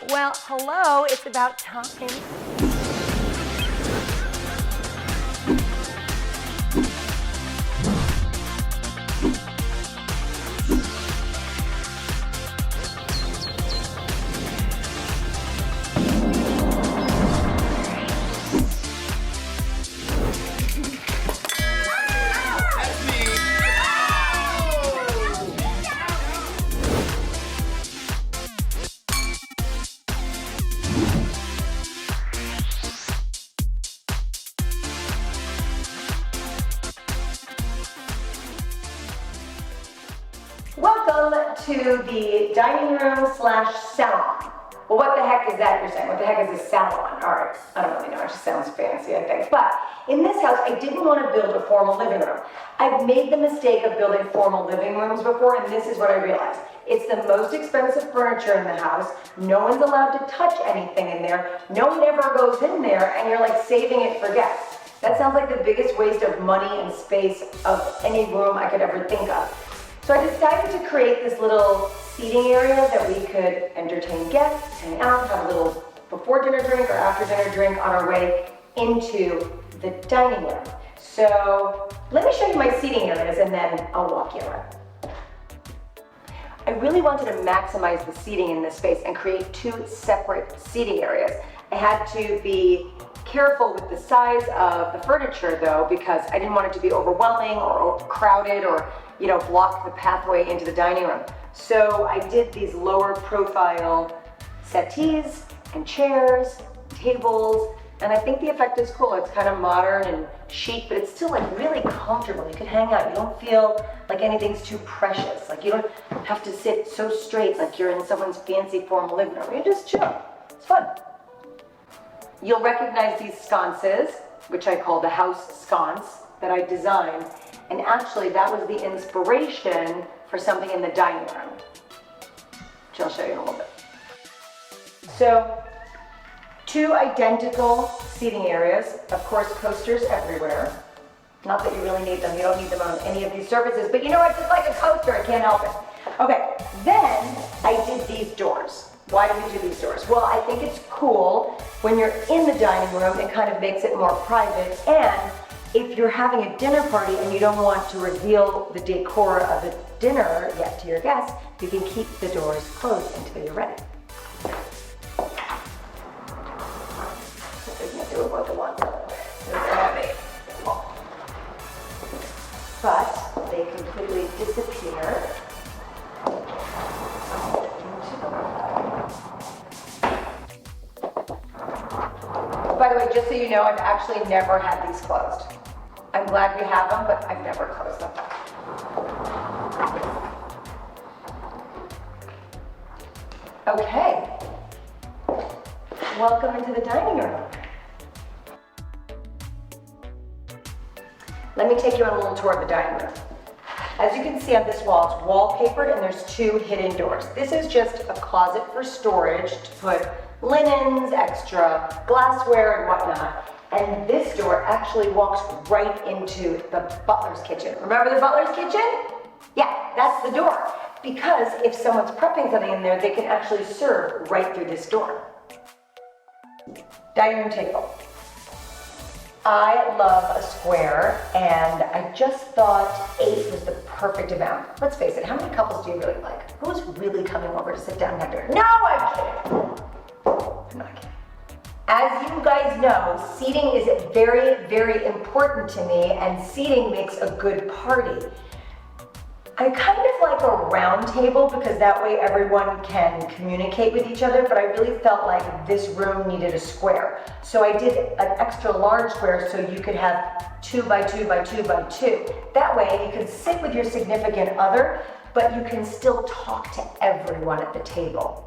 Well, hello, it's about time. Welcome to the dining room slash salon. Well, what the heck is that, you're saying? What the heck is a salon? All right, I don't really know, it just sounds fancy, I think. But in this house, I didn't want to build a formal living room. I've made the mistake of building formal living rooms before, and this is what I realized. It's the most expensive furniture in the house. No one's allowed to touch anything in there. No one ever goes in there, and you're like saving it for guests. That sounds like the biggest waste of money and space of any room I could ever think of. So I decided to create this little seating area that we could entertain guests, hang out, have a little before dinner drink or after dinner drink on our way into the dining room. So let me show you my seating areas and then I'll walk you around. I really wanted to maximize the seating in this space and create two separate seating areas. I had to be careful with the size of the furniture though, because I didn't want it to be overwhelming or crowded or block the pathway into the dining room. So I did these lower profile settees and chairs, tables, and I think the effect is cool. It's kind of modern and chic, but it's still like really comfortable. You can hang out. You don't feel like anything's too precious. Like you don't have to sit so straight like you're in someone's fancy formal living room. You just chill. It's fun. You'll recognize these sconces, which I call the house sconce, that I designed. And actually, that was the inspiration for something in the dining room, which I'll show you in a little bit. So, two identical seating areas, of course, coasters everywhere. Not that you really need them, you don't need them on any of these surfaces, but I just like a coaster, I can't help it. Okay, then I did these doors. Why did we do these doors? Well, I think it's cool when you're in the dining room, it kind of makes it more private, and if you're having a dinner party and you don't want to reveal the decor of the dinner yet to your guests, you can keep the doors closed until you're ready. There's nothing about the one. But they completely disappear. By the way, just so you know, I've actually never had these closed. I'm glad we have them, but I've never closed them. Okay. Welcome into the dining room. Let me take you on a little tour of the dining room. As you can see on this wall, it's wallpapered and there's two hidden doors. This is just a closet for storage to put linens, extra glassware and whatnot. And this door actually walks right into the butler's kitchen. Remember the butler's kitchen? Yeah, that's the door. Because if someone's prepping something in there, they can actually serve right through this door. Dining room table. I love a square, and I just thought 8 was the perfect amount. Let's face it, how many couples do you really like? Who's really coming over to sit down and have dinner? No, I'm kidding. I'm not kidding. As you guys know, seating is very, very important to me, and seating makes a good party. I kind of like a round table because that way everyone can communicate with each other, but I really felt like this room needed a square. So I did an extra large square so you could have 2 by 2 by 2 by 2. That way you can sit with your significant other, but you can still talk to everyone at the table.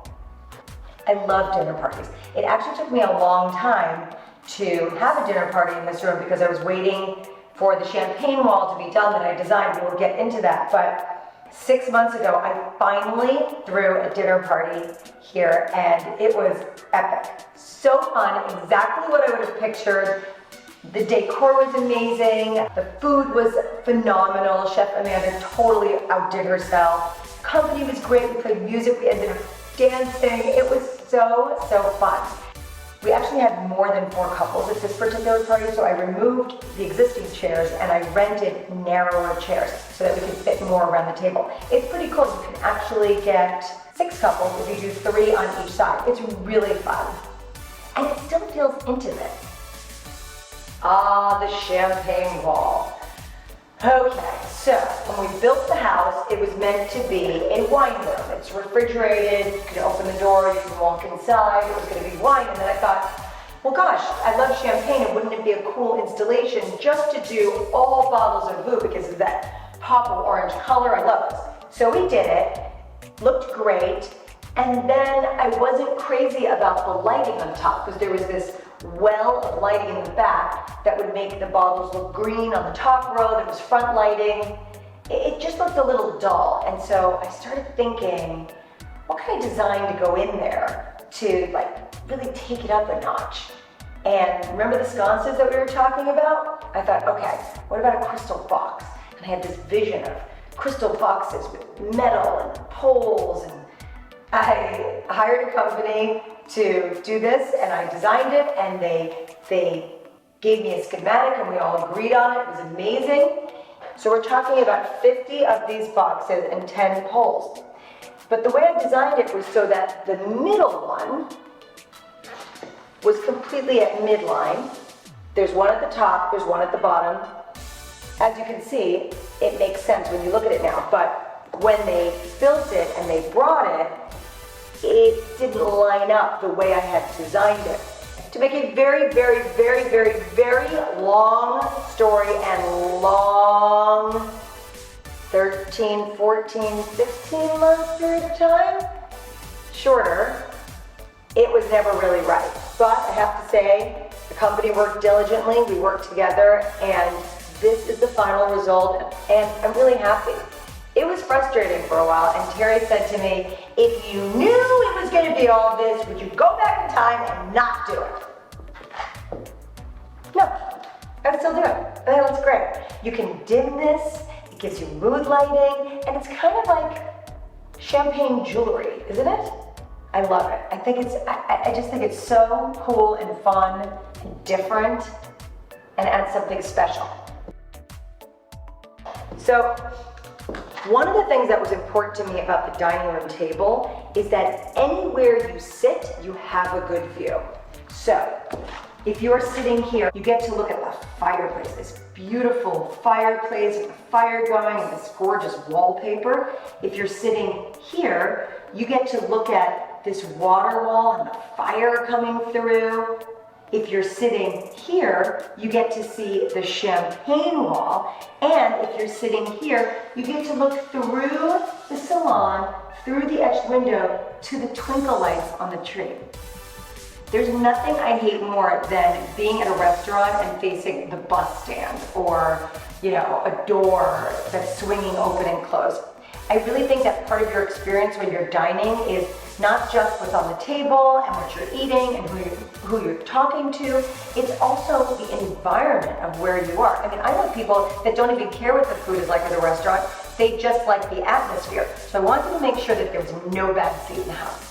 I love dinner parties. It actually took me a long time to have a dinner party in this room because I was waiting for the champagne wall to be done that I designed. We will get into that. But 6 months ago, I finally threw a dinner party here and it was epic. So fun, exactly what I would have pictured. The decor was amazing. The food was phenomenal. Chef Amanda totally outdid herself. Company was great. We played music. We ended up dancing. It was so, so fun. We actually had more than 4 couples at this particular party, so I removed the existing chairs and I rented narrower chairs so that we could fit more around the table. It's pretty cool. You can actually get 6 couples if you do 3 on each side. It's really fun. And it still feels intimate. Ah, the champagne wall. Okay, so when we built the house, it was meant to be a wine room. It's refrigerated, you can open the door, you can walk inside, it was gonna be wine, and then I thought, well gosh, I love champagne, and wouldn't it be a cool installation just to do all bottles of Veuve because of that pop of orange color, I love this. So we did it, looked great, and then I wasn't crazy about the lighting on top because there was this well of lighting in the back that would make the bottles look green on the top row. There was front lighting. It just looked a little dull. And so I started thinking, what can I design to go in there to like really take it up a notch? And remember the sconces that we were talking about? I thought, okay, what about a crystal box? And I had this vision of crystal boxes with metal and poles, and I hired a company to do this, and I designed it, and they gave me a schematic, and we all agreed on it. It was amazing. So we're talking about 50 of these boxes and 10 poles. But the way I designed it was so that the middle one was completely at midline. There's one at the top, there's one at the bottom. As you can see, it makes sense when you look at it now, but when they built it and they brought it, it didn't line up the way I had designed it. To make a very, very, very, very, very long story and long 13, 14, 16 month period of time, shorter, it was never really right. But I have to say, the company worked diligently, we worked together, and this is the final result, and I'm really happy. It was frustrating for a while, and Terry said to me, if you knew it was going to be all this, would you go back in time and not do it? No, I would still do it. I think it looks great. You can dim this, it gives you mood lighting, and it's kind of like champagne jewelry, isn't it? I love it. I just think it's so cool and fun and different, and adds something special. So, one of the things that was important to me about the dining room table is that anywhere you sit, you have a good view. So, if you're sitting here, you get to look at the fireplace, this beautiful fireplace with the fire going and this gorgeous wallpaper. If you're sitting here, you get to look at this water wall and the fire coming through. If you're sitting here, you get to see the champagne wall, and if you're sitting here, you get to look through the salon, through the etched window, to the twinkle lights on the tree. There's nothing I hate more than being at a restaurant and facing the bus stand or, a door that's swinging open and closed. I really think that part of your experience when you're dining is not just what's on the table and what you're eating and who you're talking to, it's also the environment of where you are. I mean, I know people that don't even care what the food is like at a restaurant, they just like the atmosphere. So I wanted to make sure that there was no bad seat in the house.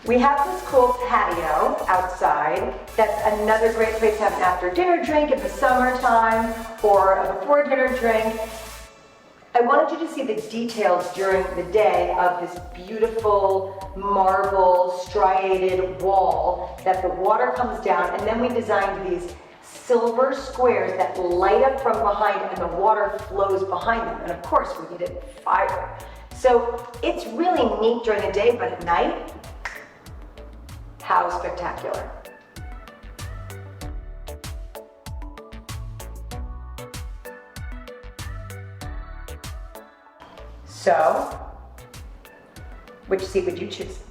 We have this cool patio outside. That's another great place to have an after dinner drink in the summertime or a before dinner drink. I wanted you to see the details during the day of this beautiful marble striated wall that the water comes down, and then we designed these silver squares that light up from behind and the water flows behind them. And of course we needed fire. So it's really neat during the day, but at night, how spectacular. So, which seat would you choose?